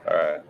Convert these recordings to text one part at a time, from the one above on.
All right.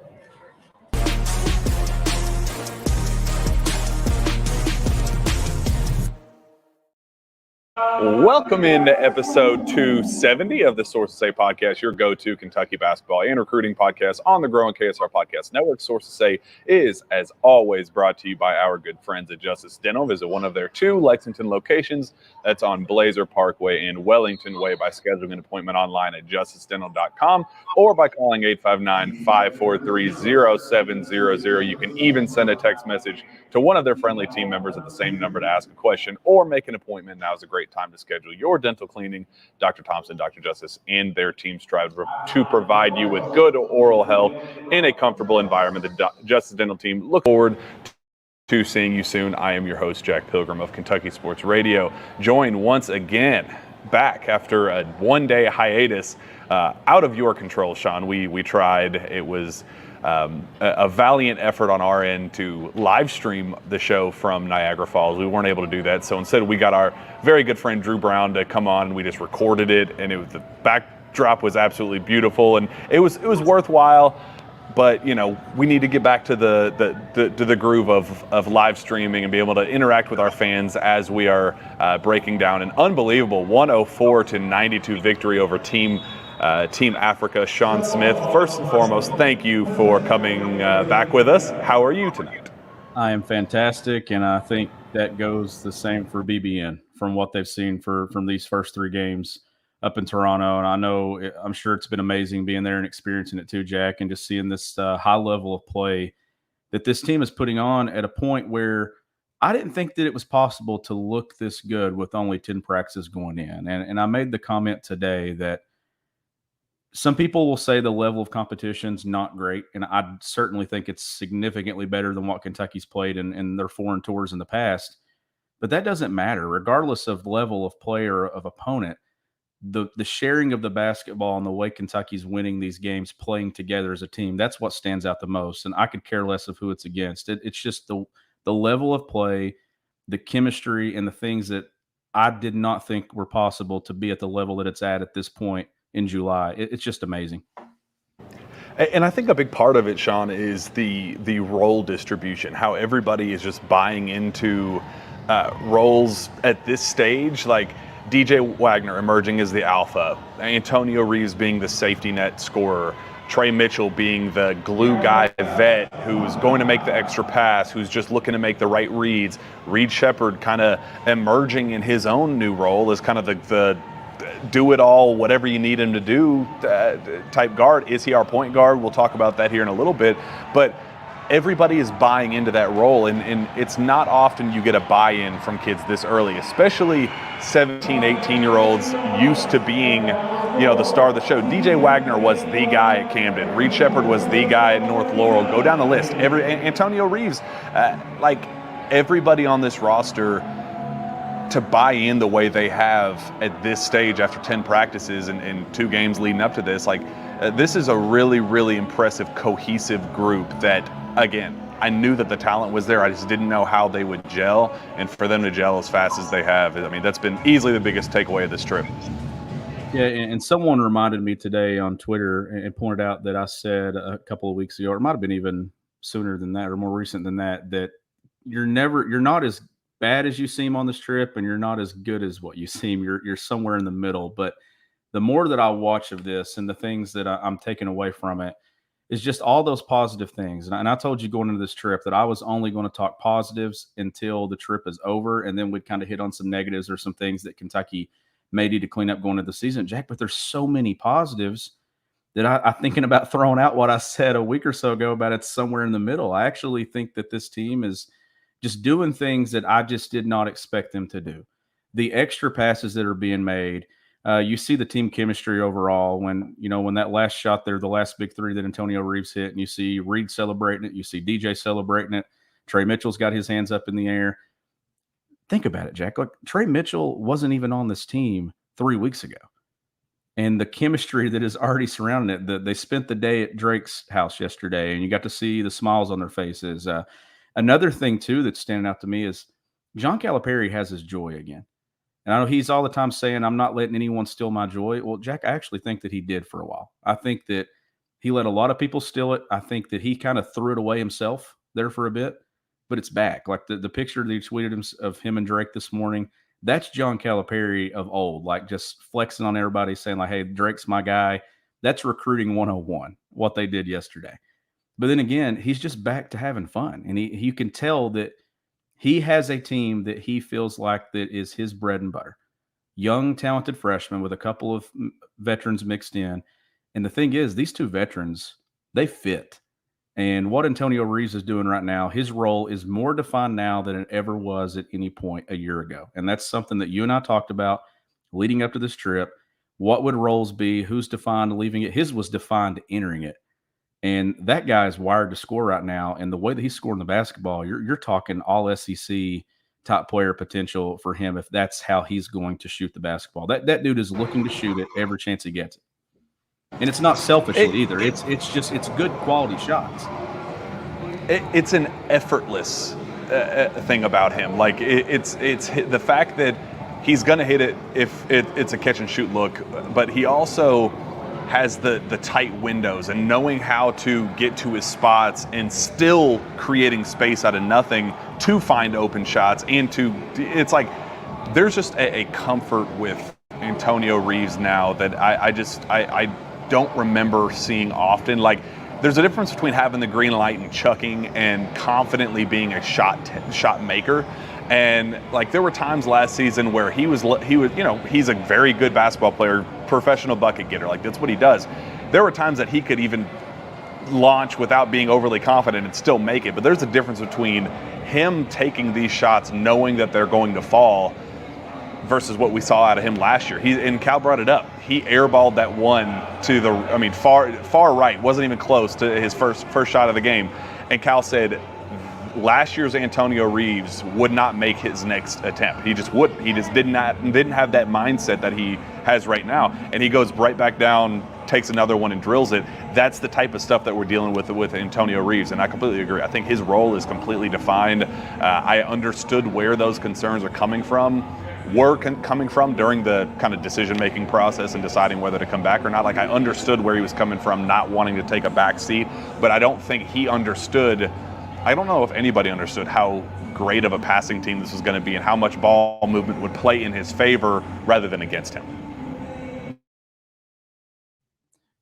Welcome into episode 270 of the Sources Say podcast, your go-to Kentucky basketball and recruiting podcast on the growing KSR Podcast Network. Sources Say is, as always, brought to you by our good friends at Justice Dental. Visit one of their 2 Lexington locations. That's on Blazer Parkway and Wellington Way by scheduling an appointment online at justicedental.com or by calling 859-543-0700. You can even send a text message to one of their friendly team members at the same number to ask a question or make an appointment. Now is a great time to schedule your dental cleaning. Dr. Thompson, Dr. Justice, and their team strive to provide you with good oral health in a comfortable environment. The Justice Dental team look forward to seeing you soon. I am your host, Jack Pilgrim of Kentucky Sports Radio, joined once again back after a one-day hiatus out of your control, Sean. We tried. It was a valiant effort on our end to live stream the show from Niagara Falls. We weren't able to do that, so instead we got our very good friend Drew Brown to come on. We just recorded it, and the backdrop was absolutely beautiful, and it was worthwhile. But we need to get back to the groove of live streaming and be able to interact with our fans as we are breaking down an unbelievable 104-92 victory over Team Africa. Shawn Smith, first and foremost, thank you for coming back with us. How are you tonight? I am fantastic, and I think that goes the same for BBN from what they've seen from these first 3 games up in Toronto. And I'm sure it's been amazing being there and experiencing it too, Jack, and just seeing this high level of play that this team is putting on at a point where I didn't think that it was possible to look this good with only 10 practices going in. And I made the comment today that some people will say the level of competition's not great, and I certainly think it's significantly better than what Kentucky's played in their foreign tours in the past. But that doesn't matter, regardless of level of player of opponent. The sharing of the basketball and the way Kentucky's winning these games, playing together as a team, that's what stands out the most. And I could care less of who it's against. It's just the level of play, the chemistry, and the things that I did not think were possible to be at the level that it's at this point in July. It's just amazing. And I think a big part of it, Sean, is the role distribution, how everybody is just buying into roles at this stage. Like DJ Wagner emerging as the alpha, Antonio Reeves being the safety net scorer, Trey Mitchell being the glue guy vet who's going to make the extra pass, who's just looking to make the right reads. Reed Sheppard kind of emerging in his own new role as kind of the do it all, whatever you need him to do type guard. Is he our point guard? We'll talk about that here in a little bit. But everybody is buying into that role, and it's not often you get a buy-in from kids this early, especially 17, 18-year-olds used to being, the star of the show. DJ Wagner was the guy at Camden. Reed Sheppard was the guy at North Laurel. Go down the list. Antonio Reeves, everybody on this roster to buy in the way they have at this stage after 10 practices and 2 games leading up to this. This is a really, really impressive, cohesive group that, again, I knew that the talent was there. I just didn't know how they would gel, and for them to gel as fast as they have, that's been easily the biggest takeaway of this trip. Yeah, and someone reminded me today on Twitter and pointed out that I said a couple of weeks ago, or it might have been even sooner than that or more recent than that, that you're not as bad as you seem on this trip, and you're not as good as what you seem. You're somewhere in the middle. But the more that I watch of this and the things that I'm taking away from it is just all those positive things. And I told you going into this trip that I was only going to talk positives until the trip is over, and then we'd kind of hit on some negatives or some things that Kentucky may need to clean up going into the season, Jack. But there's so many positives that I'm thinking about throwing out what I said a week or so ago about it's somewhere in the middle. I actually think that this team is just doing things that I just did not expect them to do. The extra passes that are being made, you see the team chemistry overall when that last shot there, the last big 3 that Antonio Reeves hit, and you see Reed celebrating it, you see DJ celebrating it, Trey Mitchell's got his hands up in the air. Think about it, Jack. Trey Mitchell wasn't even on this team 3 weeks ago. And the chemistry that is already surrounding it, they spent the day at Drake's house yesterday, and you got to see the smiles on their faces. Another thing, too, that's standing out to me is John Calipari has his joy again. And I know he's all the time saying, I'm not letting anyone steal my joy. Well, Jack, I actually think that he did for a while. I think that He let a lot of people steal it. I think that he kind of threw it away himself there for a bit, but it's back. Like the picture that he tweeted of him and Drake this morning, that's John Calipari of old, like just flexing on everybody, saying like, hey, Drake's my guy. That's recruiting 101, what they did yesterday. But then again, he's just back to having fun. And you can tell that he has a team that he feels like that is his bread and butter. Young, talented freshmen with a couple of veterans mixed in. And the thing is, these two veterans, they fit. And what Antonio Reeves is doing right now, his role is more defined now than it ever was at any point a year ago. And that's something that you and I talked about leading up to this trip. What would roles be? Who's defined leaving it? His was defined entering it. And that guy is wired to score right now. And the way that he's scoring the basketball, you're talking all SEC top player potential for him if that's how he's going to shoot the basketball. That dude is looking to shoot it every chance he gets it. And it's not selfishly either. It's good quality shots. It's an effortless thing about him. Like it's the fact that he's going to hit it if it's a catch and shoot look, but he also has the tight windows and knowing how to get to his spots and still creating space out of nothing to find open shots and it's like there's just a comfort with Antonio Reeves now that I don't remember seeing often. Like there's a difference between having the green light and chucking and confidently being a shot maker. And like there were times last season where he was he's a very good basketball player, professional bucket getter. Like that's what he does. There were times that he could even launch without being overly confident and still make it. But there's a difference between him taking these shots knowing that they're going to fall versus what we saw out of him last year. And Cal brought it up. He airballed that one to far right, wasn't even close to his first shot of the game. And Cal said last year's Antonio Reeves would not make his next attempt. He just wouldn't. He just didn't have that mindset that he has right now. And he goes right back down, takes another one and drills it. That's the type of stuff that we're dealing with Antonio Reeves, and I completely agree. I think his role is completely defined. I understood where those concerns are coming from during the kind of decision-making process and deciding whether to come back or not. Like I understood where he was coming from, not wanting to take a back seat, but I don't think he understood. I don't know if anybody understood how great of a passing team this was going to be and how much ball movement would play in his favor rather than against him.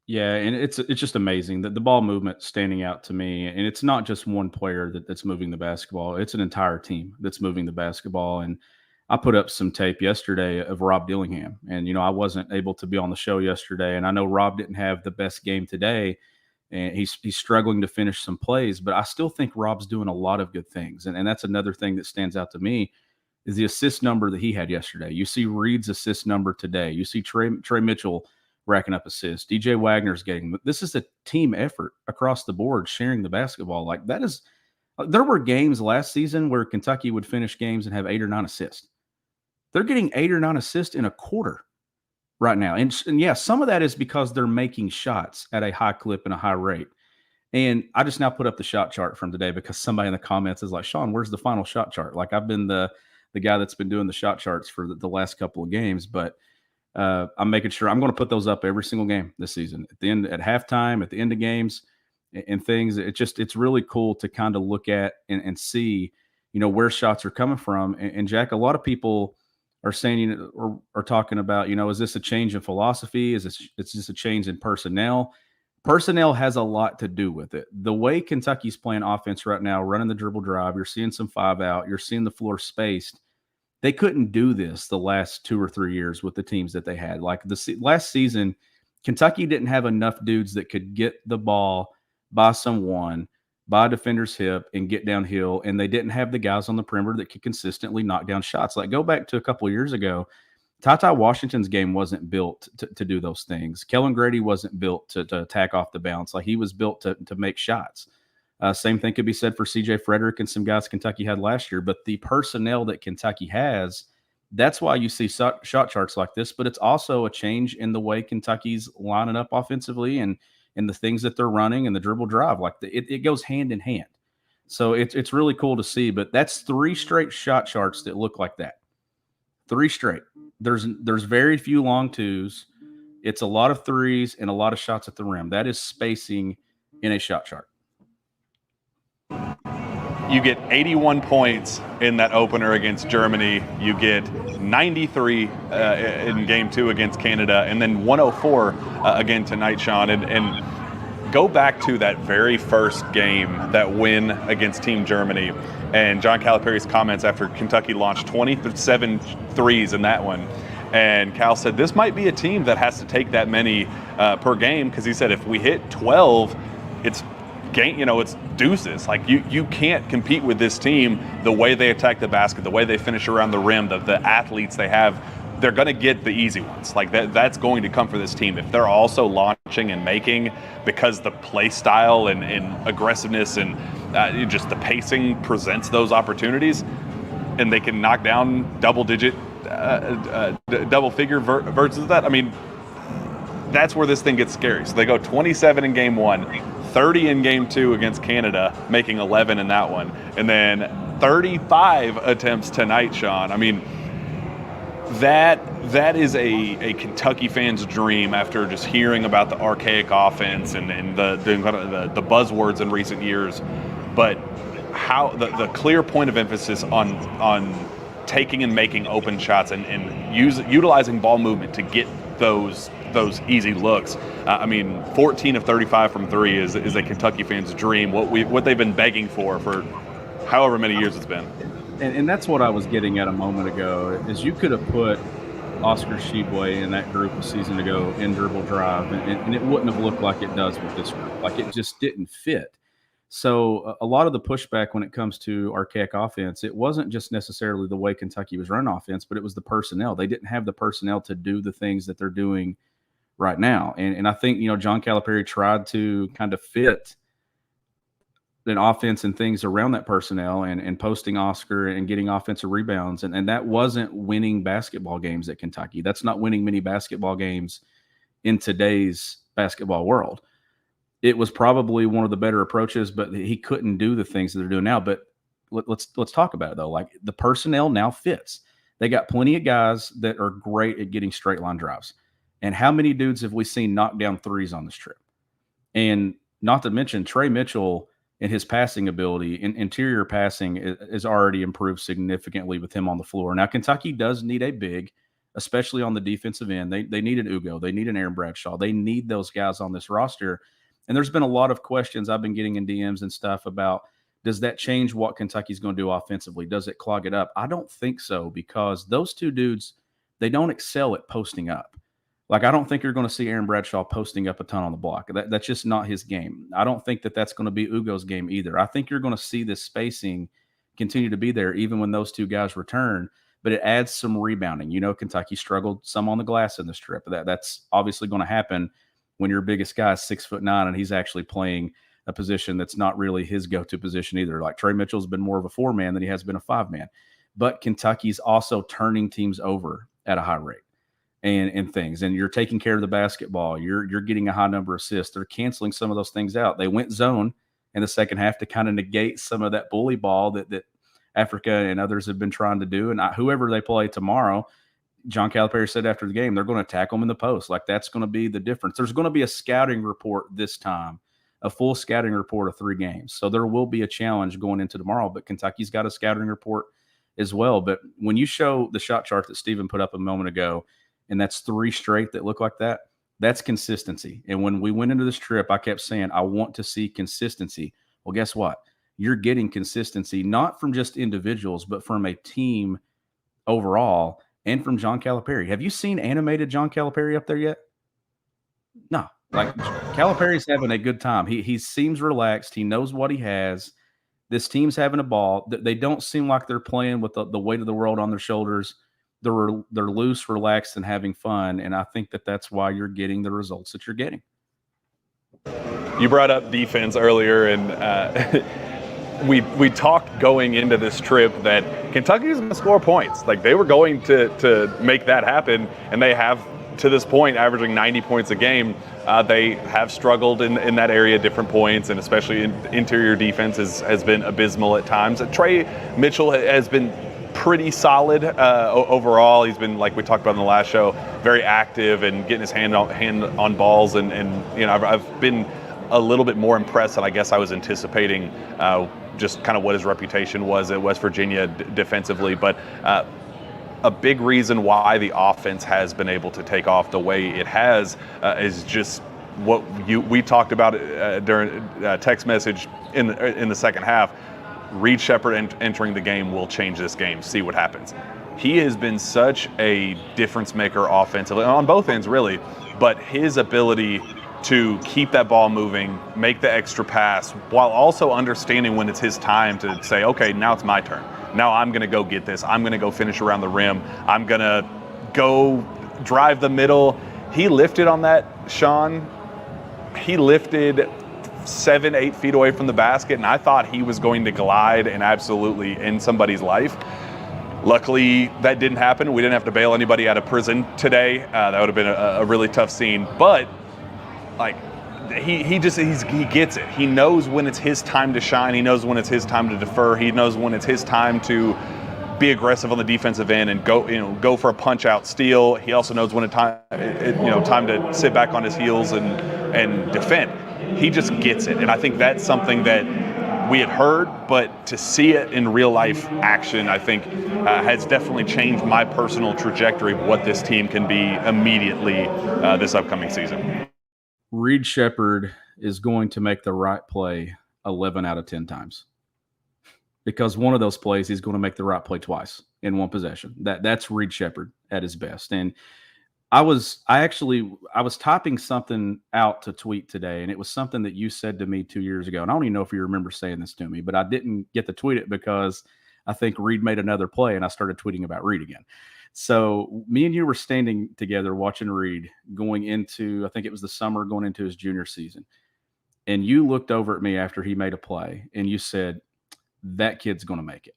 Yeah, and it's just amazing that the ball movement standing out to me, and it's not just one player that's moving the basketball. It's an entire team that's moving the basketball. And I put up some tape yesterday of Rob Dillingham, and I wasn't able to be on the show yesterday, and I know Rob didn't have the best game today, and he's struggling to finish some plays, but I still think Rob's doing a lot of good things, and that's another thing that stands out to me is the assist number that he had yesterday. You see Reed's assist number today. You see Trey Mitchell racking up assists. DJ Wagner's getting. This is a team effort across the board, sharing the basketball. Like that is. There were games last season where Kentucky would finish games and have 8 or 9 assists. They're getting 8 or 9 assists in a quarter right now. And yeah, some of that is because they're making shots at a high clip and a high rate. And I just now put up the shot chart from today because somebody in the comments is like, Sean, where's the final shot chart? Like I've been the guy that's been doing the shot charts for the last couple of games, but I'm making sure I'm going to put those up every single game this season at the end, at halftime, at the end of games and things. It's really cool to kind of look at and see, where shots are coming from. And Jack, a lot of people are saying, or are talking about, is this a change in philosophy? Is this a change in personnel? Personnel has a lot to do with it. The way Kentucky's playing offense right now, running the dribble drive, you're seeing some 5 out, you're seeing the floor spaced. They couldn't do this the last 2 or 3 years with the teams that they had. Like last season, Kentucky didn't have enough dudes that could get the ball by someone, by a defender's hip, and get downhill. And they didn't have the guys on the perimeter that could consistently knock down shots. Like go back to a couple of years ago, Ty Washington's game wasn't built to do those things. Kellen Grady wasn't built to attack off the bounce. Like he was built to make shots. Same thing could be said for C.J. Frederick and some guys Kentucky had last year. But the personnel that Kentucky has, that's why you see shot charts like this. But it's also a change in the way Kentucky's lining up offensively and the things that they're running and the dribble drive. Like it goes hand in hand. So it's really cool to see. But that's 3 straight shot charts that look like that. 3 straight. There's very few long twos. It's a lot of threes and a lot of shots at the rim. That is spacing in a shot chart. You get 81 points in that opener against Germany. You get 93 in game 2 against Canada, and then 104 again tonight, Shawn. And go back to that very first game, that win against Team Germany, and John Calipari's comments after Kentucky launched 27 threes in that one. And Cal said this might be a team that has to take that many per game, because he said if we hit 12, it's game, it's deuces. Like you can't compete with this team the way they attack the basket, the way they finish around the rim, the athletes they have. They're going to get the easy ones. Like that's going to come for this team. If they're also launching and making, because the play style and aggressiveness and just the pacing presents those opportunities, and they can knock down double figure versus that. I mean, that's where this thing gets scary. So they go 27 in game 1, 30 in game 2 against Canada, making 11 in that one, and then 35 attempts tonight, Shawn. I mean, that is a Kentucky fan's dream after just hearing about the archaic offense and the buzzwords in recent years. But how the clear point of emphasis on taking and making open shots and utilizing ball movement to get those easy looks. 14 of 35 from 3 is a Kentucky fan's dream. What they've been begging for however many years it's been. And that's what I was getting at a moment ago, is you could have put Oscar Tshiebwe in that group a season ago in dribble drive, and it wouldn't have looked like it does with this group. Like, it just didn't fit. So a lot of the pushback when it comes to archaic offense, it wasn't just necessarily the way Kentucky was running offense, but it was the personnel. They didn't have the personnel to do the things that they're doing right now. And I think, John Calipari tried to kind of fit an offense and things around that personnel and posting Oscar and getting offensive rebounds. And that wasn't winning basketball games at Kentucky. That's not winning many basketball games in today's basketball world. It was probably one of the better approaches, but he couldn't do the things that they're doing now. But let's talk about it, though. Like, the personnel now fits. They got plenty of guys that are great at getting straight line drives. And how many dudes have we seen knock down threes on this trip? And not to mention Trey Mitchell and his passing ability, interior passing is already improved significantly with him on the floor. Now, Kentucky does need a big, especially on the defensive end. They need an Ugo. They need an Aaron Bradshaw. They need those guys on this roster. And there's been a lot of questions I've been getting in DMs and stuff about, does that change what Kentucky's going to do offensively? Does it clog it up? I don't think so, because those two dudes, they don't excel at posting up. Like, I don't think you're going to see Aaron Bradshaw posting up a ton on the block. That's just not his game. I don't think that's going to be Ugo's game either. I think you're going to see this spacing continue to be there even when those two guys return, but it adds some rebounding. Kentucky struggled some on the glass in this trip. That's obviously going to happen when your biggest guy is 6'9" and he's actually playing a position that's not really his go-to position either. Like, Trey Mitchell's been more of a 4-man than he has been a 5-man. But Kentucky's also turning teams over at a high rate. And things, and you're taking care of the basketball. You're getting a high number of assists. They're canceling some of those things out. They went zone in the second half to kind of negate some of that bully ball that Africa and others have been trying to do. And whoever they play tomorrow, John Calipari said after the game, they're going to attack them in the post. Like, that's going to be the difference. There's going to be a scouting report this time, a full scouting report of 3 games. So there will be a challenge going into tomorrow, but Kentucky's got a scouting report as well. But when you show the shot chart that Stephen put up a moment ago, and that's 3 straight that look like that, that's consistency. And when we went into this trip, I kept saying, I want to see consistency. Well, guess what? You're getting consistency, not from just individuals, but from a team overall and from John Calipari. Have you seen animated John Calipari up there yet? No. Like, Calipari's having a good time. He seems relaxed. He knows what he has. This team's having a ball. They don't seem like they're playing with the weight of the world on their shoulders. They're loose, relaxed, and having fun, and I think that's why you're getting the results that you're getting. You brought up defense earlier, and we talked going into this trip that Kentucky was going to score points. Like, they were going to make that happen, and they have, to this point, averaging 90 points a game. They have struggled in that area, different points, and especially interior defense has been abysmal at times. Trey Mitchell has been pretty solid overall. He's been, like we talked about in the last show, very active and getting his hand on balls, and I've been a little bit more impressed than I guess I was anticipating, just kind of what his reputation was at West Virginia defensively. But a big reason why the offense has been able to take off the way it has is just what we talked about during text message in the second half. Reed Sheppard entering the game will change this game. See what happens. He has been such a difference maker offensively on both ends, really, but his ability to keep that ball moving, make the extra pass, while also understanding when it's his time to say, okay, now it's my turn. Now I'm going to go get this. I'm going to go finish around the rim. I'm going to go drive the middle. He lifted on that, Shawn. He lifted 7-8 feet away from the basket, and I thought he was going to glide and absolutely end somebody's life. Luckily, that didn't happen. We didn't have to bail anybody out of prison today. That would have been a really tough scene. But like, he gets it. He knows when it's his time to shine. He knows when it's his time to defer. He knows when it's his time to be aggressive on the defensive end and go for a punch out steal. He also knows when time to sit back on his heels and defend. He just gets it, and I think that's something that we had heard, but to see it in real life action, I think has definitely changed my personal trajectory of what this team can be immediately this upcoming season. Reed Sheppard is going to make the right play 11 out of 10 times, because one of those plays he's going to make the right play twice in one possession. That's Reed Sheppard at his best. And I was typing something out to tweet today, and it was something that you said to me 2 years ago. And I don't even know if you remember saying this to me, but I didn't get to tweet it because I think Reed made another play, and I started tweeting about Reed again. So me and you were standing together watching Reed going into, I think it was the summer, going into his junior season. And you looked over at me after he made a play, and you said, that kid's going to make it.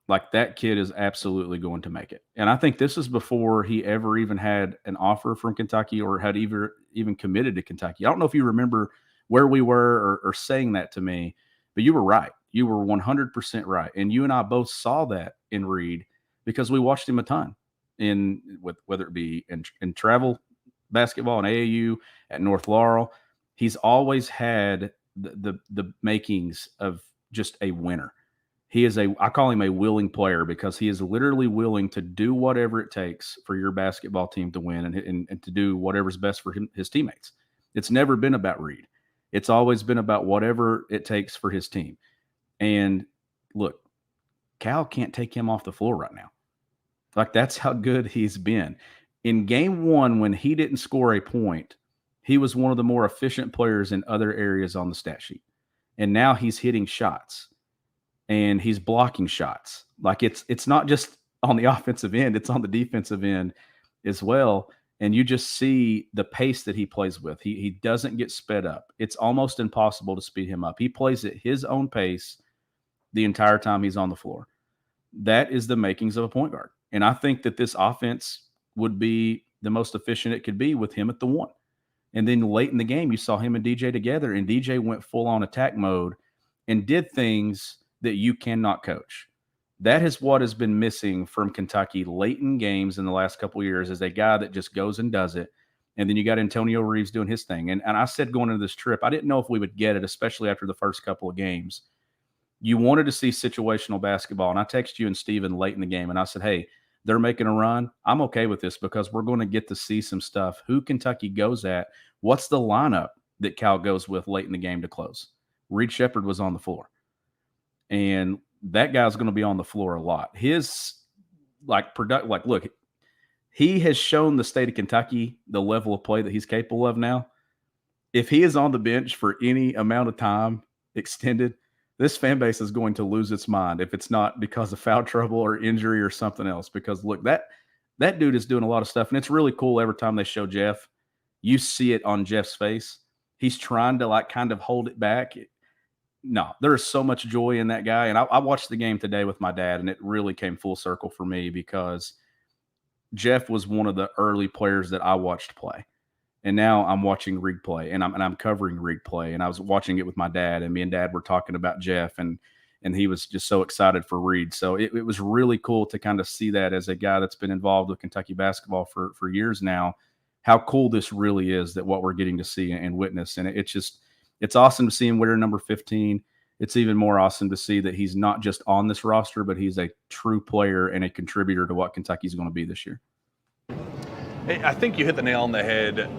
Like, that kid is absolutely going to make it. And I think this is before he ever even had an offer from Kentucky or had even committed to Kentucky. I don't know if you remember where we were or saying that to me, but you were right. You were 100% right. And you and I both saw that in Reed because we watched him a ton whether it be in travel basketball and AAU at North Laurel. He's always had the makings of just a winner. I call him a willing player because he is literally willing to do whatever it takes for your basketball team to win and to do whatever's best for his teammates. It's never been about Reed. It's always been about whatever it takes for his team. And look, Cal can't take him off the floor right now. Like, that's how good he's been. In game one, when he didn't score a point, he was one of the more efficient players in other areas on the stat sheet. And now he's hitting shots. And he's blocking shots. Like, it's not just on the offensive end, it's on the defensive end as well. And you just see the pace that he plays with. He doesn't get sped up. It's almost impossible to speed him up. He plays at his own pace the entire time he's on the floor. That is the makings of a point guard. And I think that this offense would be the most efficient it could be with him at the one. And then late in the game, you saw him and DJ together, and DJ went full on attack mode and did things that you cannot coach. That is what has been missing from Kentucky late in games in the last couple of years, is a guy that just goes and does it. And then you got Antonio Reeves doing his thing. And I said going into this trip, I didn't know if we would get it, especially after the first couple of games. You wanted to see situational basketball. And I texted you and Steven late in the game, and I said, hey, they're making a run. I'm okay with this because we're going to get to see some stuff. Who Kentucky goes at, what's the lineup that Cal goes with late in the game to close? Reed Sheppard was on the floor. And that guy's going to be on the floor a lot. His look, he has shown the state of Kentucky the level of play that he's capable of now. If he is on the bench for any amount of time extended, this fan base is going to lose its mind if it's not because of foul trouble or injury or something else. Because look, that dude is doing a lot of stuff, and it's really cool every time they show Jeff. You see it on Jeff's face. He's trying to kind of hold it back. No, there is so much joy in that guy. And I watched the game today with my dad, and it really came full circle for me because Jeff was one of the early players that I watched play. And now I'm watching Reed play, and I'm covering Reed play. And I was watching it with my dad, and me and Dad were talking about Jeff. And and he was just so excited for Reed. So it was really cool to kind of see that as a guy that's been involved with Kentucky basketball for years now, how cool this really is, that what we're getting to see and witness. And it's awesome to see him wear number 15. It's even more awesome to see that he's not just on this roster, but he's a true player and a contributor to what Kentucky's going to be this year. I think you hit the nail on the head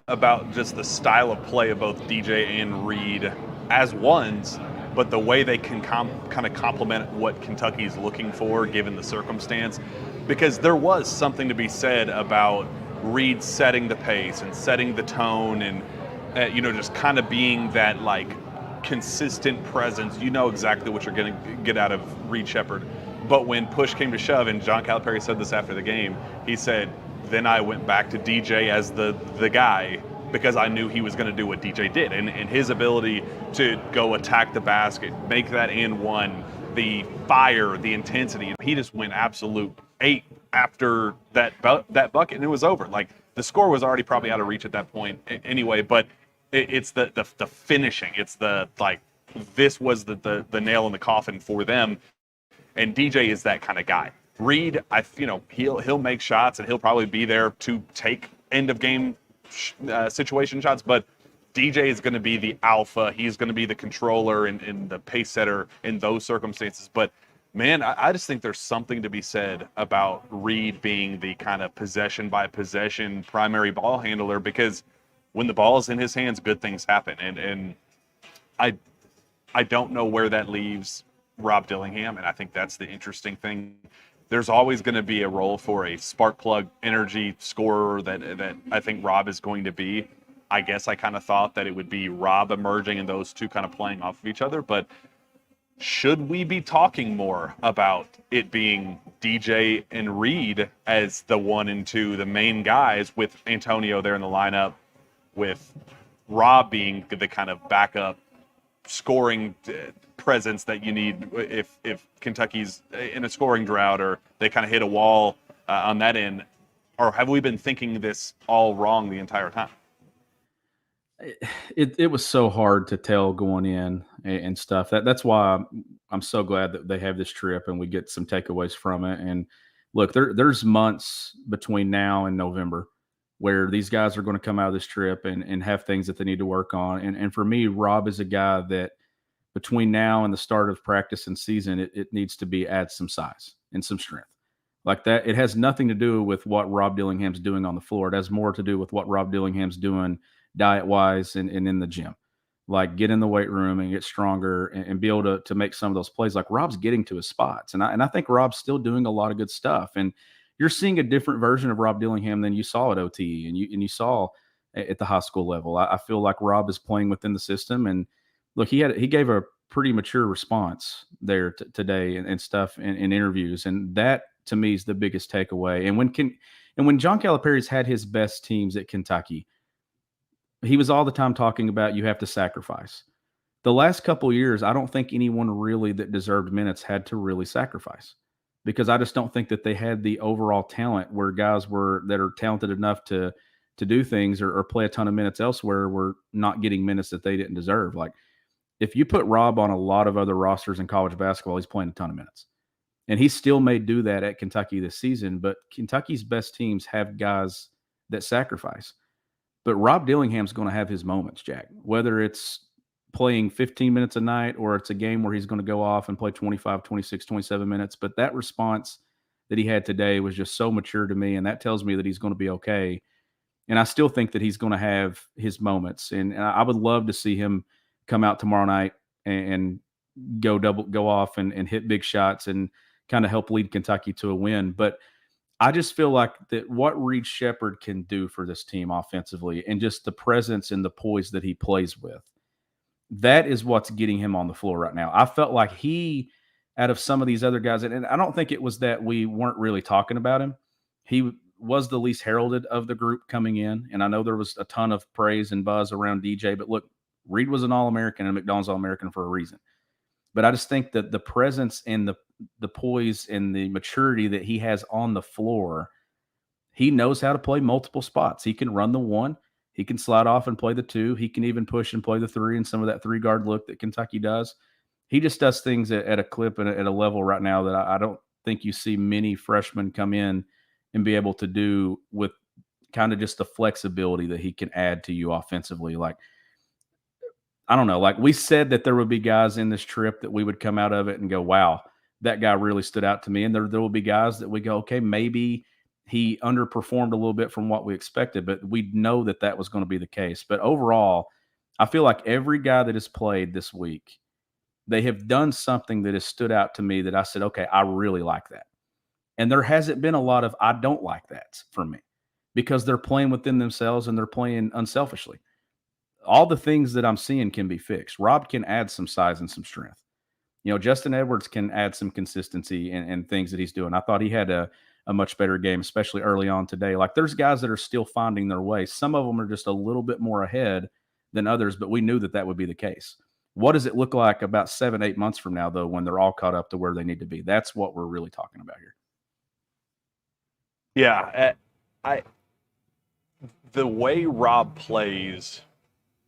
about just the style of play of both DJ and Reed as ones, but the way they can kind of complement what Kentucky's looking for given the circumstance. Because there was something to be said about Reed setting the pace and setting the tone and, just kind of being that like consistent presence. You know exactly what you're going to get out of Reed Sheppard. But when push came to shove, and John Calipari said this after the game, he said, then I went back to DJ as the guy, because I knew he was going to do what DJ did. And his ability to go attack the basket, make that and one, the fire, the intensity. He just went absolute 8 after that bucket, and it was over. Like, the score was already probably out of reach at that point anyway, but it's the finishing. It's this was the nail in the coffin for them. And DJ is that kind of guy. Reed, he'll make shots, and he'll probably be there to take end of game situation shots, but DJ is going to be the alpha. He's going to be the controller and the pace setter in those circumstances. But man, I just think there's something to be said about Reed being the kind of possession by possession primary ball handler, because when the ball is in his hands, good things happen. And I don't know where that leaves Rob Dillingham, and I think that's the interesting thing. There's always going to be a role for a spark plug energy scorer that I think Rob is going to be. I guess I kind of thought that it would be Rob emerging and those two kind of playing off of each other, but should we be talking more about it being DJ and Reed as the 1 and 2, the main guys, with Antonio there in the lineup, with Rob being the kind of backup scoring presence that you need if Kentucky's in a scoring drought or they kind of hit a wall on that end? Or have we been thinking this all wrong the entire time? It was so hard to tell going in and stuff. That's why I'm so glad that they have this trip and we get some takeaways from it. And look, there's months between now and November where these guys are going to come out of this trip and have things that they need to work on. And for me, Rob is a guy that between now and the start of practice and season, it needs to add some size and some strength. Like that, it has nothing to do with what Rob Dillingham's doing on the floor. It has more to do with what Rob Dillingham's doing diet-wise and in the gym. Like, get in the weight room and get stronger and be able to make some of those plays. Like, Rob's getting to his spots. And I think Rob's still doing a lot of good stuff. And you're seeing a different version of Rob Dillingham than you saw at OT and you saw at the high school level. I feel like Rob is playing within the system. And look, he gave a pretty mature response there today and stuff in interviews. And that, to me, is the biggest takeaway. And when John Calipari's had his best teams at Kentucky, he was all the time talking about you have to sacrifice. The last couple of years, I don't think anyone really that deserved minutes had to really sacrifice, because I just don't think that they had the overall talent where guys that are talented enough to do things or play a ton of minutes elsewhere were not getting minutes that they didn't deserve. Like, if you put Rob on a lot of other rosters in college basketball, he's playing a ton of minutes. And he still may do that at Kentucky this season, but Kentucky's best teams have guys that sacrifice. But Rob Dillingham's going to have his moments, Jack, whether it's playing 15 minutes a night or it's a game where he's going to go off and play 25, 26, 27 minutes. But that response that he had today was just so mature to me, and that tells me that he's going to be okay. And I still think that he's going to have his moments. And I would love to see him come out tomorrow night and go off and hit big shots and kind of help lead Kentucky to a win. But I just feel like that what Reed Sheppard can do for this team offensively and just the presence and the poise that he plays with, that is what's getting him on the floor right now. I felt like he, out of some of these other guys, and I don't think it was that we weren't really talking about him. He was the least heralded of the group coming in, and I know there was a ton of praise and buzz around DJ, but look, Reed was an All-American and McDonald's All-American for a reason. But I just think that the presence and the poise and the maturity that he has on the floor, he knows how to play multiple spots. He can run the 1. He can slide off and play the 2. He can even push and play the 3 and some of that 3-guard look that Kentucky does. he just does things at a clip and at a level right now that I don't think you see many freshmen come in and be able to do with kind of just the flexibility that he can add to you offensively. Like, I don't know, like we said that there would be guys in this trip that we would come out of it and go, wow, that guy really stood out to me. And there will be guys that we go, okay, maybe he underperformed a little bit from what we expected, but we know that that was going to be the case. But overall, I feel like every guy that has played this week, they have done something that has stood out to me that I said, okay, I really like that. And there hasn't been a lot of I don't like that from me because they're playing within themselves and they're playing unselfishly. All the things that I'm seeing can be fixed. Rob can add some size and some strength. Justin Edwards can add some consistency and things that he's doing. I thought he had a much better game, especially early on today. Like there's guys that are still finding their way. Some of them are just a little bit more ahead than others, but we knew that that would be the case. What does it look like about 7-8 months from now, though, when they're all caught up to where they need to be? That's what we're really talking about here. Yeah, the way Rob plays,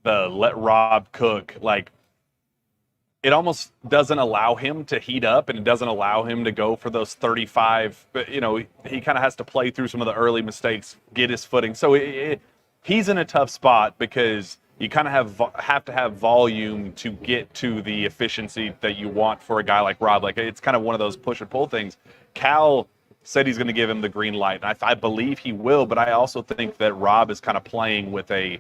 the let Rob cook, like it almost doesn't allow him to heat up and it doesn't allow him to go for those 35. But, he kind of has to play through some of the early mistakes, get his footing. So he's in a tough spot because you kind of have to have volume to get to the efficiency that you want for a guy like Rob. Like it's kind of one of those push and pull things. Cal said he's going to give him the green light. And I believe he will, but I also think that Rob is kind of playing with a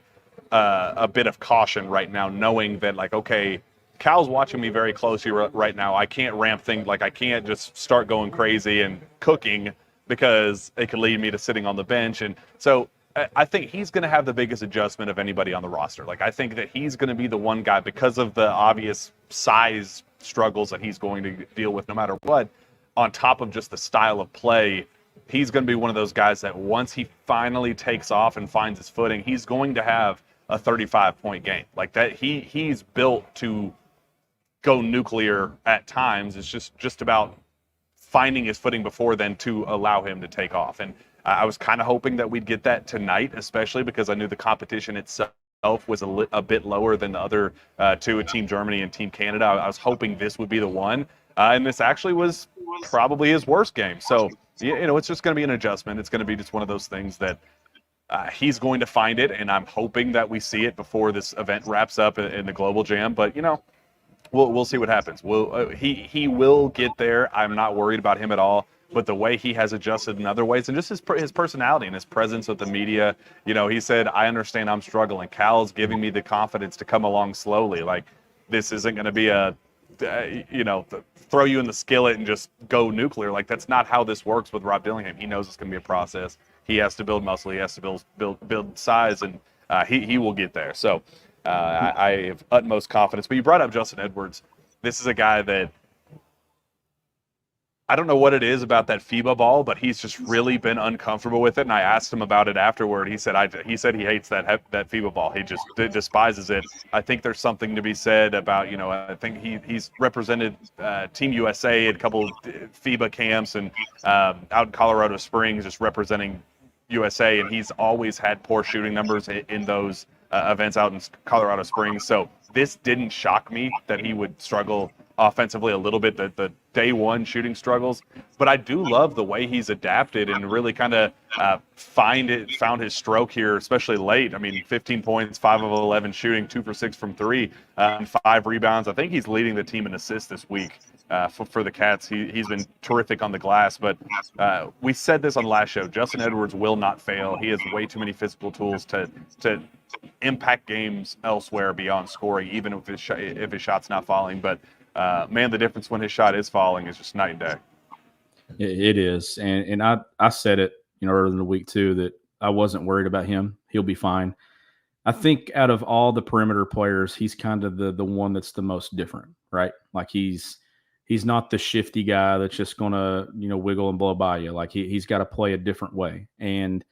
bit of caution right now, knowing that like, okay, Cal's watching me very closely right now. I can't ramp things, like I can't just start going crazy and cooking because it could lead me to sitting on the bench. And so I think he's going to have the biggest adjustment of anybody on the roster. Like I think that he's going to be the one guy because of the obvious size struggles that he's going to deal with no matter what. On top of just the style of play, he's going to be one of those guys that once he finally takes off and finds his footing, he's going to have a 35-point game. Like that, he's built to go nuclear at times. It's just about finding his footing before then to allow him to take off. And I was kind of hoping that we'd get that tonight, especially because I knew the competition itself was a bit lower than the other two, Team Germany and Team Canada. I was hoping this would be the one. And this actually was probably his worst game. So, it's just going to be an adjustment. It's going to be just one of those things that he's going to find it, and I'm hoping that we see it before this event wraps up in the Global Jam. But, we'll see what happens. He will get there. I'm not worried about him at all. But the way he has adjusted in other ways and just his personality and his presence with the media, he said, I understand I'm struggling. Cal's giving me the confidence to come along slowly. Like, this isn't going to be throw you in the skillet and just go nuclear. Like, that's not how this works with Rob Dillingham. He knows it's going to be a process. He has to build muscle. He has to build size, and he will get there. So I have utmost confidence. But you brought up Justin Edwards. This is a guy that I don't know what it is about that FIBA ball, but he's just really been uncomfortable with it. And I asked him about it afterward. He said he hates that FIBA ball. He just despises it. I think there's something to be said about, I think he's represented Team USA at a couple of FIBA camps and out in Colorado Springs, just representing USA. And he's always had poor shooting numbers in those events out in Colorado Springs. So this didn't shock me that he would struggle offensively a little bit, the day one shooting struggles. But I do love the way he's adapted and really kind of found his stroke here, especially late. I mean, 15 points, 5 of 11 shooting, 2 for 6 from 3, and 5 rebounds. I think he's leading the team in assists this week for the Cats. He's been terrific on the glass. But we said this on the last show, Justin Edwards will not fail. He has way too many physical tools to impact games elsewhere beyond scoring, even if his shot's not falling. But man, the difference when his shot is falling is just night and day. It is. And I said it, earlier in the week too, that I wasn't worried about him. He'll be fine. I think out of all the perimeter players, he's kind of the one that's the most different, right? Like he's not the shifty guy that's just going to, wiggle and blow by you. Like he's got to play a different way. And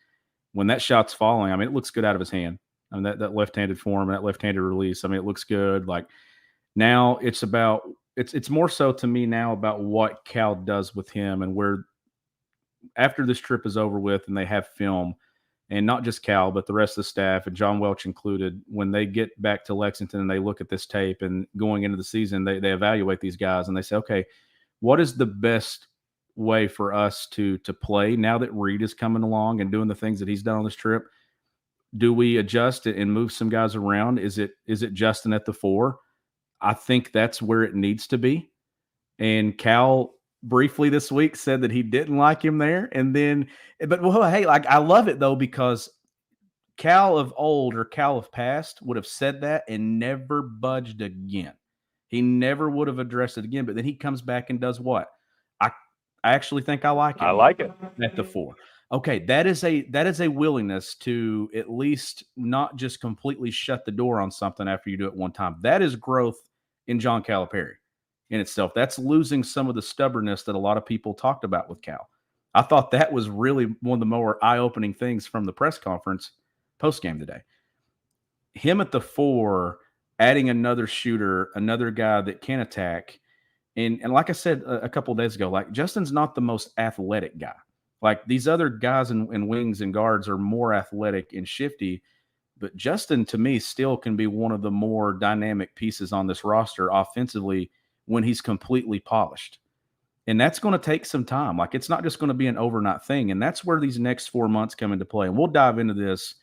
when that shot's falling, I mean, it looks good out of his hand. I mean, that left-handed form, that left-handed release, I mean, it looks good. Like now it's more so to me now about what Cal does with him and where after this trip is over with and they have film, and not just Cal, but the rest of the staff, and John Welch included, when they get back to Lexington and they look at this tape and going into the season, they evaluate these guys and they say, okay, what is the best way for us to play now that Reed is coming along and doing the things that he's done on this trip? Do we adjust it and move some guys around? Is it Justin at the 4? I think that's where it needs to be. And Cal briefly this week said that he didn't like him there. And then, but well, hey, like, I love it though, because Cal of old or Cal of past would have said that and never budged again. He never would have addressed it again. But then he comes back and does what? I actually think I like it. I like it at the 4. Okay, that is a willingness to at least not just completely shut the door on something after you do it one time. That is growth in John Calipari in itself. That's losing some of the stubbornness that a lot of people talked about with Cal. I thought that was really one of the more eye-opening things from the press conference post-game today. Him at the 4, adding another shooter, another guy that can attack. And like I said a couple of days ago, like, Justin's not the most athletic guy. Like, these other guys in wings and guards are more athletic and shifty, but Justin, to me, still can be one of the more dynamic pieces on this roster offensively when he's completely polished. And that's going to take some time. Like, it's not just going to be an overnight thing. And that's where these next 4 months come into play. And we'll dive into this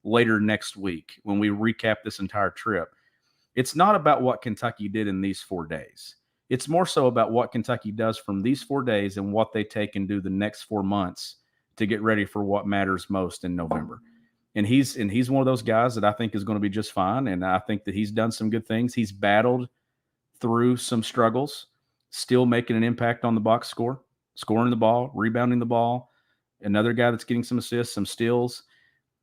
later next week when we recap this entire trip. It's not about what Kentucky did in these 4 days. It's more so about what Kentucky does from these 4 days and what they take and do the next 4 months to get ready for what matters most in November. And he's one of those guys that I think is going to be just fine. And I think that he's done some good things. He's battled through some struggles, still making an impact on the box score, scoring the ball, rebounding the ball. Another guy that's getting some assists, some steals.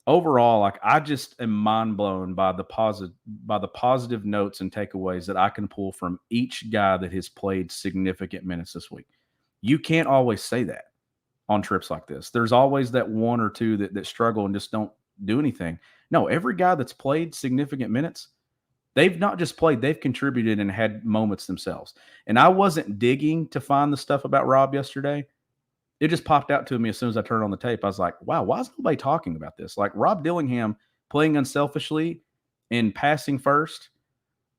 Overall, like, I just am mind blown by the positive notes and takeaways that I can pull from each guy that has played significant minutes this week. You can't always say that on trips like this. There's always that one or two that struggle and just don't do anything. No, every guy that's played significant minutes, they've not just played, they've contributed and had moments themselves. And I wasn't digging to find the stuff about Rob yesterday. It just popped out to me as soon as I turned on the tape. I was like, wow, why is nobody talking about this? Like, Rob Dillingham playing unselfishly and passing first,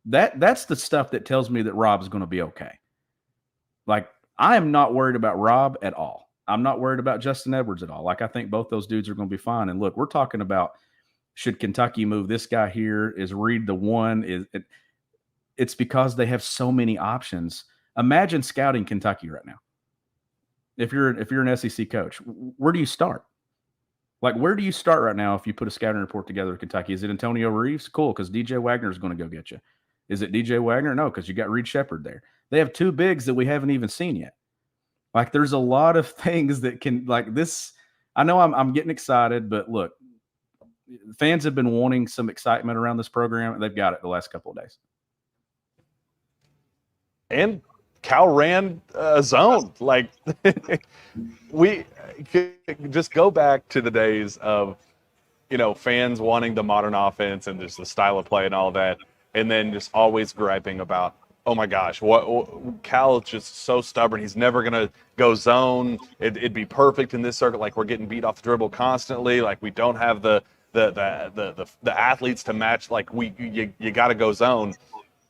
that's the stuff that tells me that Rob's going to be okay. Like, I am not worried about Rob at all. I'm not worried about Justin Edwards at all. Like, I think both those dudes are going to be fine. And look, we're talking about, should Kentucky move this guy here? Is Reed the one? It's because they have so many options. Imagine scouting Kentucky right now. If you're an SEC coach, where do you start? Like, where do you start right now if you put a scouting report together at Kentucky? Is it Antonio Reeves? Cool, because DJ Wagner is going to go get you. Is it DJ Wagner? No, because you got Reed Sheppard there. They have 2 bigs that we haven't even seen yet. Like, there's a lot of things that can, like, this. I know I'm getting excited, but look, fans have been wanting some excitement around this program. They've got it the last couple of days. And Cal ran a zone. Like, we could just go back to the days of, fans wanting the modern offense and just the style of play and all that, and then just always griping about, oh my gosh, what Cal is just so stubborn. He's never gonna go zone. It'd be perfect in this circuit. Like, we're getting beat off the dribble constantly. Like, we don't have the athletes to match. Like, you got to go zone.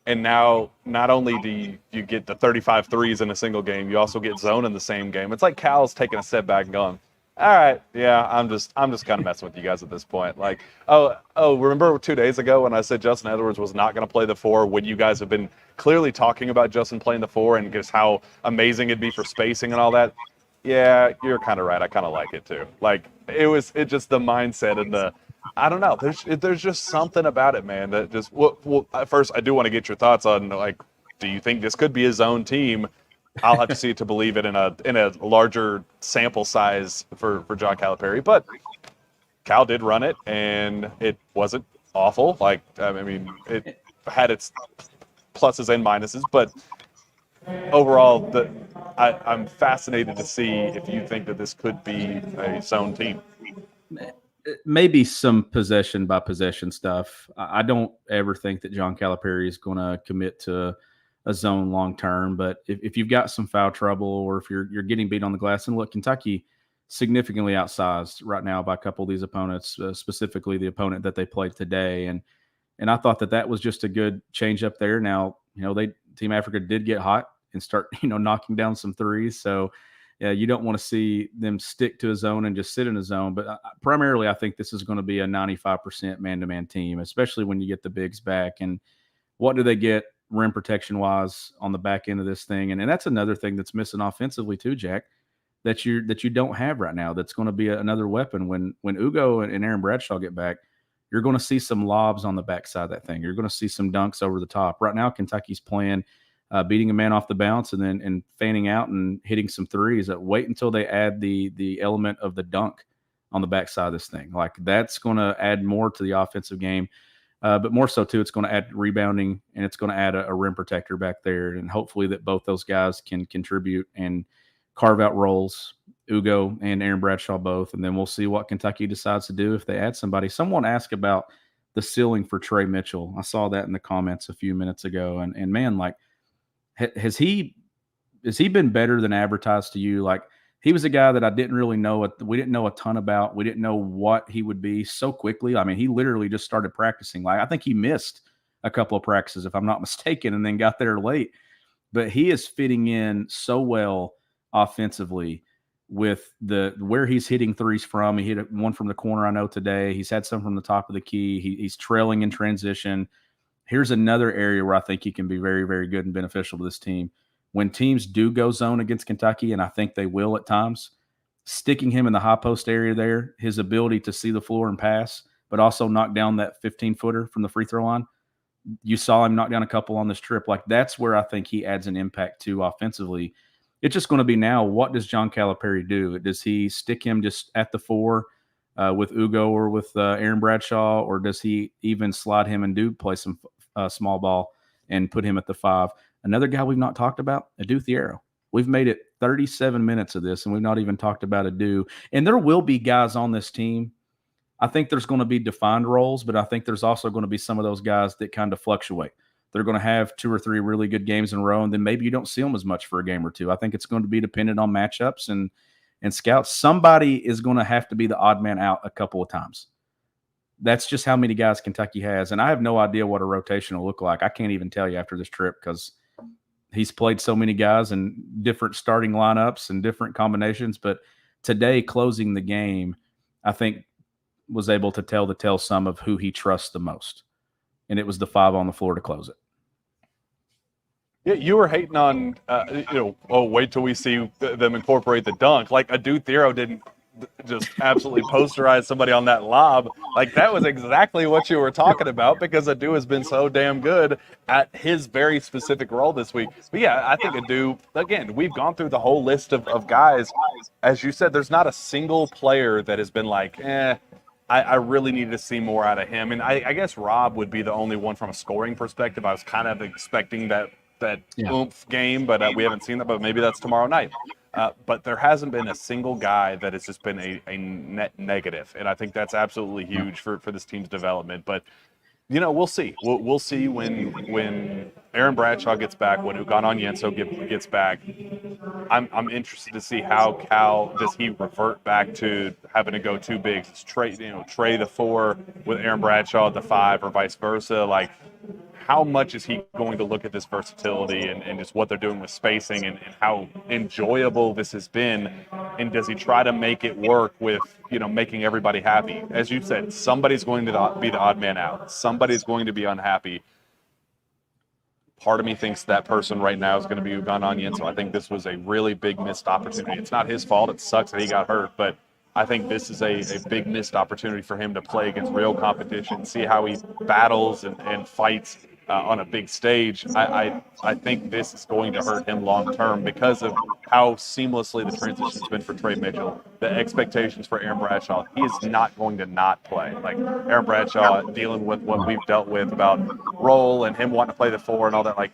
And now, not only do you get the 35 threes in a single game, you also get zone in the same game. It's like Cal's taking a step back and going, all right, yeah, I'm just kind of messing with you guys at this point. Like, oh, remember 2 days ago when I said Justin Edwards was not going to play the 4, when you guys have been clearly talking about Justin playing the 4 and just how amazing it'd be for spacing and all that? Yeah, you're kind of right. I kind of like it too. Like, it just the mindset and the, I don't know. There's just something about it, man, that just, well, first, I do want to get your thoughts on, like, do you think this could be a zone team? I'll have to see it to believe it in a larger sample size for John Calipari. But Cal did run it, and it wasn't awful. Like, I mean, it had its pluses and minuses, but overall, I'm fascinated to see if you think that this could be a zone team. Maybe some possession by possession stuff. I don't ever think that John Calipari is going to commit to a zone long term. But if you've got some foul trouble, or if you're getting beat on the glass, and look, Kentucky significantly outsized right now by a couple of these opponents, specifically the opponent that they played today. And I thought that was just a good change up there. Now, Team Africa did get hot and start, knocking down some threes. So, yeah, you don't want to see them stick to a zone and just sit in a zone. But primarily, I think this is going to be a 95% man-to-man team, especially when you get the bigs back. And what do they get rim protection-wise on the back end of this thing? And that's another thing that's missing offensively too, Jack, that you don't have right now. That's going to be another weapon when Ugo and Aaron Bradshaw get back. You're going to see some lobs on the backside of that thing. You're going to see some dunks over the top. Right now, Kentucky's playing beating a man off the bounce and fanning out and hitting some threes. Wait until they add the element of the dunk on the backside of this thing. Like, that's going to add more to the offensive game. But more so, too, it's going to add rebounding, and it's going to add a rim protector back there. And hopefully that both those guys can contribute and carve out roles, Ugo and Aaron Bradshaw both. And then we'll see what Kentucky decides to do if they add somebody. Someone asked about the ceiling for Trey Mitchell. I saw that in the comments a few minutes ago. And man, like, has he been better than advertised to you? Like, he was a guy that I didn't really know. We didn't know a ton about. We didn't know what he would be so quickly. I mean, he literally just started practicing. Like, I think he missed a couple of practices, if I'm not mistaken, and then got there late. But he is fitting in so well offensively with where he's hitting threes from. He hit one from the corner, I know, today. He's had some from the top of the key. He's trailing in transition. Here's another area where I think he can be very, very good and beneficial to this team. When teams do go zone against Kentucky, and I think they will at times, sticking him in the high post area there, his ability to see the floor and pass, but also knock down that 15-footer from the free throw line. You saw him knock down a couple on this trip. Like, that's where I think he adds an impact to offensively. It's just going to be now, what does John Calipari do? Does he stick him just at the 4 with Ugo or with Aaron Bradshaw, or does he even slide him and do play some small ball and put him at the 5? Another guy we've not talked about, Adu Thiero. We've made it 37 minutes of this, and we've not even talked about Adu. And there will be guys on this team. I think there's going to be defined roles, but I think there's also going to be some of those guys that kind of fluctuate. They're going to have 2 or 3 really good games in a row, and then maybe you don't see them as much for a game or two. I think it's going to be dependent on matchups and scouts. Somebody is going to have to be the odd man out a couple of times. That's just how many guys Kentucky has, and I have no idea what a rotation will look like. I can't even tell you after this trip because he's played so many guys in different starting lineups and different combinations. But today, closing the game, I think was able to tell some of who he trusts the most, and it was the 5 on the floor to close it. Yeah, you were hating on, wait till we see them incorporate the dunk. Like, Adu Thiero didn't just absolutely posterize somebody on that lob. Like, that was exactly what you were talking about, because Adu has been so damn good at his very specific role this week. But yeah, I think Adu, again, we've gone through the whole list of guys. As you said, there's not a single player that has been like, I really need to see more out of him. And I guess Rob would be the only one from a scoring perspective. I was kind of expecting that oomph game, but we haven't seen that. But maybe that's tomorrow night. But there hasn't been a single guy that has just been a net negative, and I think that's absolutely huge for this team's development. But we'll see. We'll see when Aaron Bradshaw gets back, when Ugan Onyenso gets back. I'm interested to see how Cal does he revert back to having to go 2 bigs, Trey the 4 with Aaron Bradshaw at the 5, or vice versa. Like, how much is he going to look at this versatility and just what they're doing with spacing and how enjoyable this has been? And does he try to make it work with, making everybody happy? As you said, somebody's going to be the odd man out. Somebody's going to be unhappy. Part of me thinks that person right now is going to be Ugan Onyenso. I think this was a really big missed opportunity. It's not his fault. It sucks that he got hurt, but I think this is a big missed opportunity for him to play against real competition, see how he battles and fights on a big stage. I think this is going to hurt him long term because of how seamlessly the transition's been for Trey Mitchell. The expectations for Aaron Bradshaw, he is not going to not play. Like, Aaron Bradshaw dealing with what we've dealt with about role and him wanting to play the 4 and all that. Like,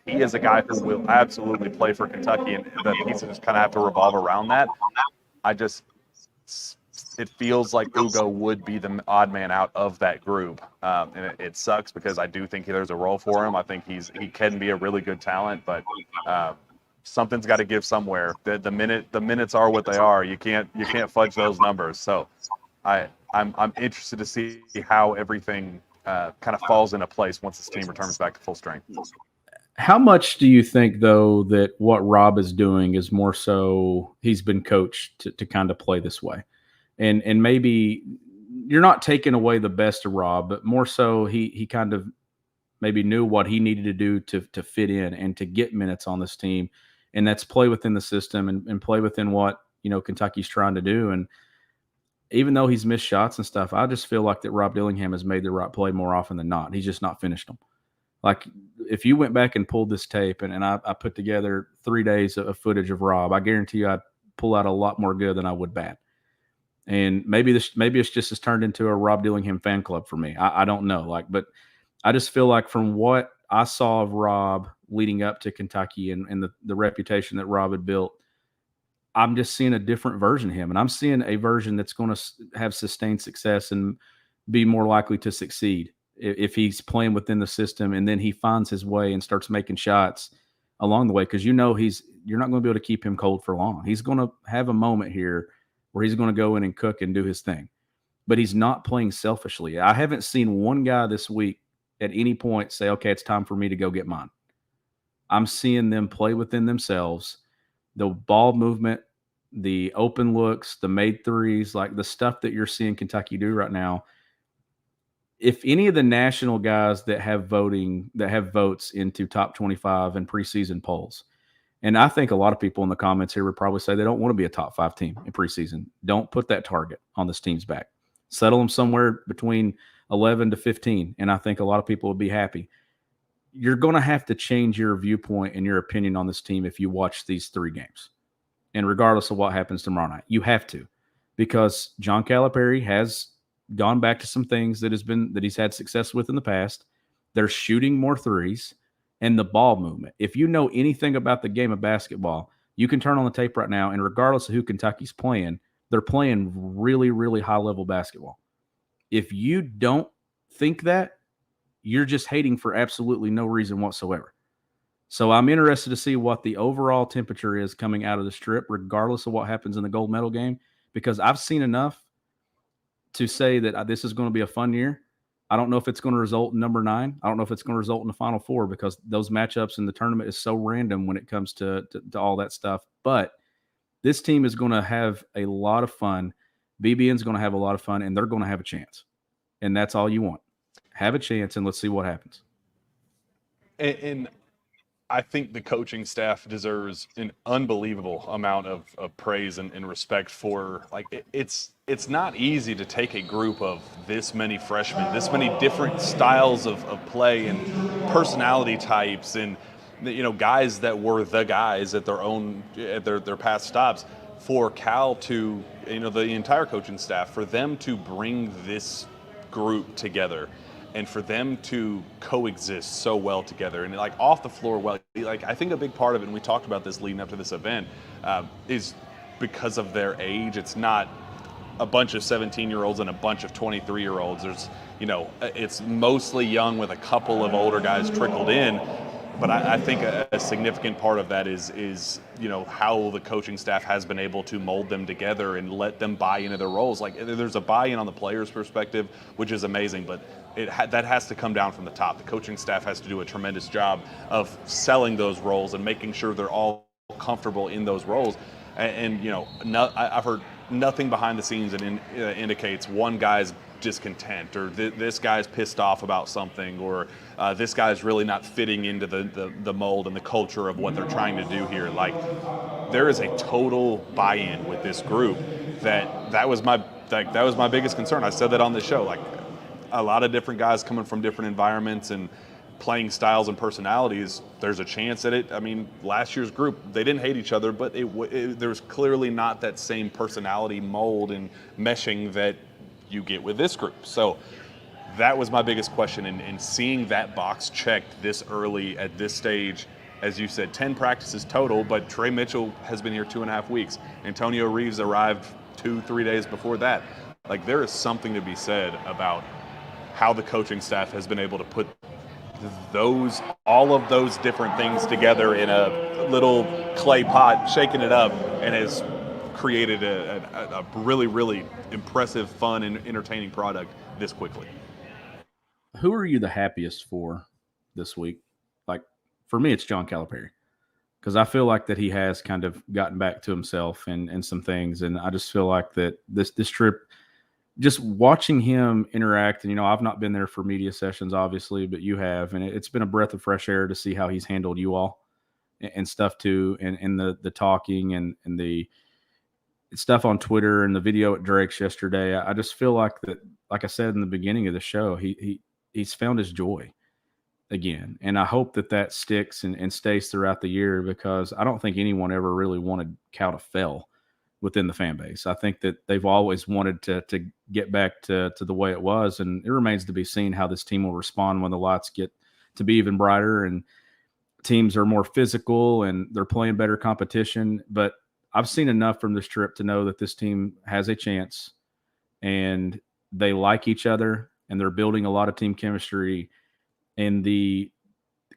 he is a guy who will absolutely play for Kentucky, and the pieces kind of have to revolve around that. It feels like Ugo would be the odd man out of that group. And it sucks because I do think there's a role for him. I think he can be a really good talent, but something's got to give somewhere. The minutes are what they are. You can't fudge those numbers. So I'm interested to see how everything kind of falls into place once this team returns back to full strength. How much do you think, though, that what Rob is doing is more so he's been coached to kind of play this way? And maybe you're not taking away the best of Rob, but more so he kind of maybe knew what he needed to do to fit in and to get minutes on this team. And that's play within the system and play within what, Kentucky's trying to do. And even though he's missed shots and stuff, I just feel like that Rob Dillingham has made the right play more often than not. He's just not finished them. Like, if you went back and pulled this tape and I put together 3 days of footage of Rob, I guarantee you I'd pull out a lot more good than I would bad. And maybe it's just has turned into a Rob Dillingham fan club for me. I don't know. But I just feel like from what I saw of Rob leading up to Kentucky and the reputation that Rob had built, I'm just seeing a different version of him. And I'm seeing a version that's going to have sustained success and be more likely to succeed if he's playing within the system and then he finds his way and starts making shots along the way. Because you're not going to be able to keep him cold for long. He's going to have a moment here where he's going to go in and cook and do his thing. But he's not playing selfishly. I haven't seen one guy this week at any point say, okay, it's time for me to go get mine. I'm seeing them play within themselves. The ball movement, the open looks, the made threes, like the stuff that you're seeing Kentucky do right now. If any of the national guys that have votes into top 25 and preseason polls, and I think a lot of people in the comments here would probably say they don't want to be a top 5 team in preseason. Don't put that target on this team's back. Settle them somewhere between 11 to 15, and I think a lot of people would be happy. You're going to have to change your viewpoint and your opinion on this team if you watch these 3 games. And regardless of what happens tomorrow night, you have to, because John Calipari has gone back to some things that he's had success with in the past. They're shooting more threes and the ball movement. If you know anything about the game of basketball, you can turn on the tape right now, and regardless of who Kentucky's playing, they're playing really, really high-level basketball. If you don't think that, you're just hating for absolutely no reason whatsoever. So I'm interested to see what the overall temperature is coming out of the Strip, regardless of what happens in the gold medal game, because I've seen enough to say that this is going to be a fun year. I don't know if it's going to result in number 9. I don't know if it's going to result in the Final Four, because those matchups in the tournament is so random when it comes to all that stuff. But this team is going to have a lot of fun. BBN's going to have a lot of fun, and they're going to have a chance. And that's all you want. Have a chance, and let's see what happens. And I think the coaching staff deserves an unbelievable amount of praise and respect for, it's not easy to take a group of this many freshmen, this many different styles of play and personality types, and guys that were the guys at their past stops, for Cal to, the entire coaching staff, for them to bring this group together and for them to coexist so well together and off the floor well. I think a big part of it, and we talked about this leading up to this event, is because of their age. It's not a bunch of 17-year-olds and a bunch of 23-year-olds. There's, it's mostly young with a couple of older guys trickled in. But I think a significant part of that is how the coaching staff has been able to mold them together and let them buy into their roles. There's a buy-in on the players' perspective, which is amazing, but that has to come down from the top. The coaching staff has to do a tremendous job of selling those roles and making sure they're all comfortable in those roles. And I've heard nothing behind the scenes that indicates one guy's discontent, or this guy's pissed off about something, or this guy's really not fitting into the mold and the culture of what they're trying to do here. There is a total buy-in with this group. That was my biggest concern. I said that on the show. A lot of different guys coming from different environments and playing styles and personalities, there's a chance that last year's group, they didn't hate each other, but there's clearly not that same personality mold and meshing that you get with this group. So that was my biggest question, and seeing that box checked this early at this stage. As you said, 10 practices total, but Trey Mitchell has been here 2.5 weeks. Antonio Reeves arrived 2-3 days before that. There is something to be said about how the coaching staff has been able to put all of those different things together in a little clay pot, shaking it up, and has created a really, really impressive, fun, and entertaining product this quickly. Who are you the happiest for this week? Like, for me, it's John Calipari, because I feel like that he has kind of gotten back to himself and some things, and I just feel like that this trip, just watching him interact, and I've not been there for media sessions, obviously, but you have, and it's been a breath of fresh air to see how he's handled you all and stuff too, and the talking and the stuff on Twitter and the video at Drake's yesterday. I just feel like that, like I said in the beginning of the show, he's found his joy again. And I hope that sticks and stays throughout the year, because I don't think anyone ever really wanted Cal to fail within the fan base. I think that they've always wanted to get back to the way it was. And it remains to be seen how this team will respond when the lights get to be even brighter and teams are more physical and they're playing better competition. But I've seen enough from this trip to know that this team has a chance, and they like each other, and they're building a lot of team chemistry. And the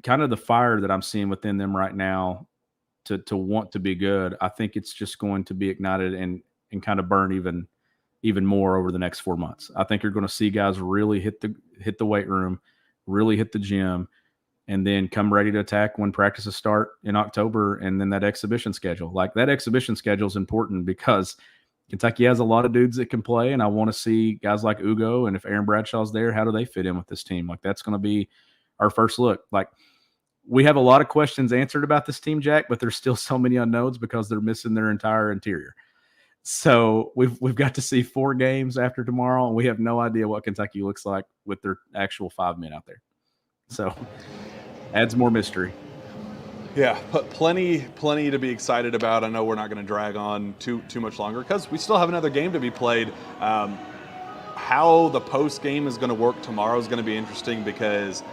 kind of the fire that I'm seeing within them right now to want to be good, I think it's just going to be ignited and kind of burn even more over the next 4 months. I think you're going to see guys really hit the weight room, really hit the gym, and then come ready to attack when practices start in October. And then that exhibition schedule, like that exhibition schedule is important, because Kentucky has a lot of dudes that can play. And I want to see guys like Ugo, and if Aaron Bradshaw's there, how do they fit in with this team? Like, that's going to be our first look. Like, we have a lot of questions answered about this team, Jack, but there's still so many unknowns because they're missing their entire interior. So we've got to see 4 games after tomorrow, and we have no idea what Kentucky looks like with their actual 5 men out there. So adds more mystery. Yeah, but plenty to be excited about. I know we're not going to drag on too much longer because we still have another game to be played. How the post game is going to work tomorrow is going to be interesting, because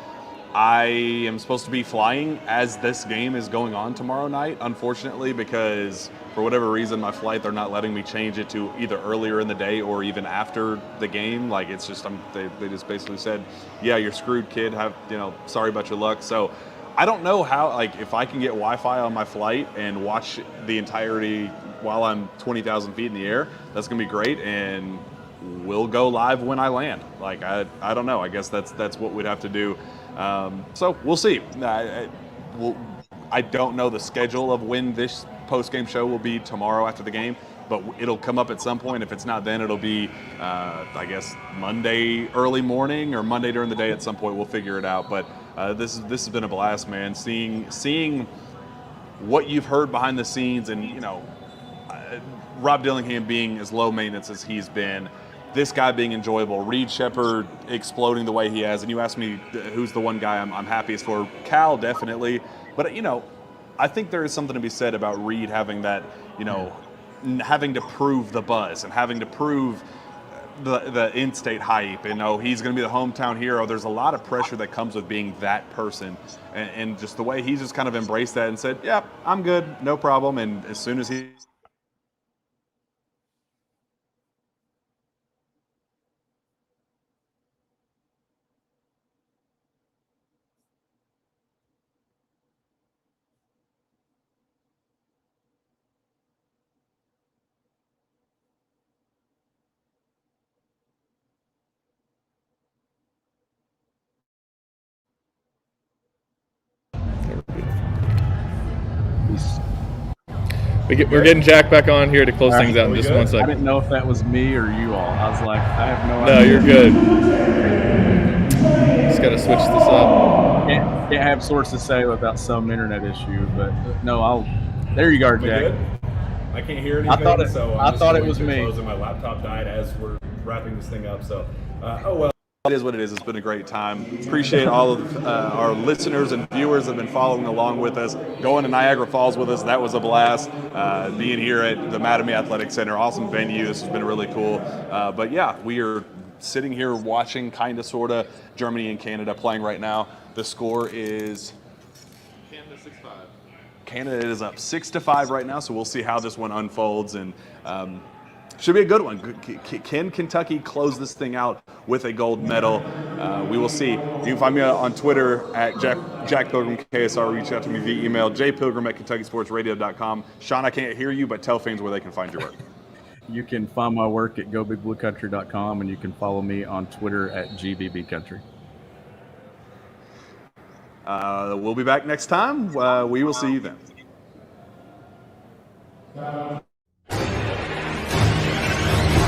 I am supposed to be flying as this game is going on tomorrow night, unfortunately, because for whatever reason, my flight, they're not letting me change it to either earlier in the day or even after the game. Like, it's just, they just basically said, yeah, you're screwed, kid. Sorry about your luck. So I don't know how, like, if I can get Wi-Fi on my flight and watch the entirety while I'm 20,000 feet in the air, that's going to be great. And we'll go live when I land. Like, I don't know. I guess that's what we'd have to do. So we'll see. I don't know the schedule of when this post-game show will be tomorrow after the game, but it'll come up at some point. If it's not then, it'll be, I guess, Monday early morning or Monday during the day at some point. We'll figure it out. But this has been a blast, man. Seeing what you've heard behind the scenes, and Rob Dillingham being as low maintenance as he's been, this guy being enjoyable, Reed Sheppard exploding the way he has. And you asked me who's the one guy I'm happiest for. Cal, definitely. But, I think there is something to be said about Reed having that, having to prove the buzz and having to prove the in-state hype. He's going to be the hometown hero. There's a lot of pressure that comes with being that person. And just the way he's just kind of embraced that and said, yeah, I'm good, no problem. And as soon as he... We're getting Jack back on here to close things out in just 1 second. I didn't know if that was me or you all. I was like, I have no idea. No, you're good. Just got to switch this up. Can't have sources say without some internet issue, but no, there you go, Jack. I can't hear anything. I thought it was me. And my laptop died as we're wrapping this thing up. So, oh well. It is what it is. It's been a great time. Appreciate all of our listeners and viewers that have been following along with us, going to Niagara Falls with us. That was a blast. Being here at the Mattamy Athletic Center, awesome venue. This has been really cool. But yeah, we are sitting here watching kind of, sort of, Germany and Canada playing right now. The score is Canada 6-5. Canada is up 6-5 right now, so we'll see how this one unfolds. And should be a good one. Can Kentucky close this thing out with a gold medal? we will see. You can find me on Twitter at Jack Pilgrim KSR. Reach out to me via email, jpilgrim@KentuckySportsRadio.com. Sean, I can't hear you, but tell fans where they can find your work. You can find my work at gobigbluecountry.com, and you can follow me on Twitter at GBBCountry. We'll be back next time. We will see you then.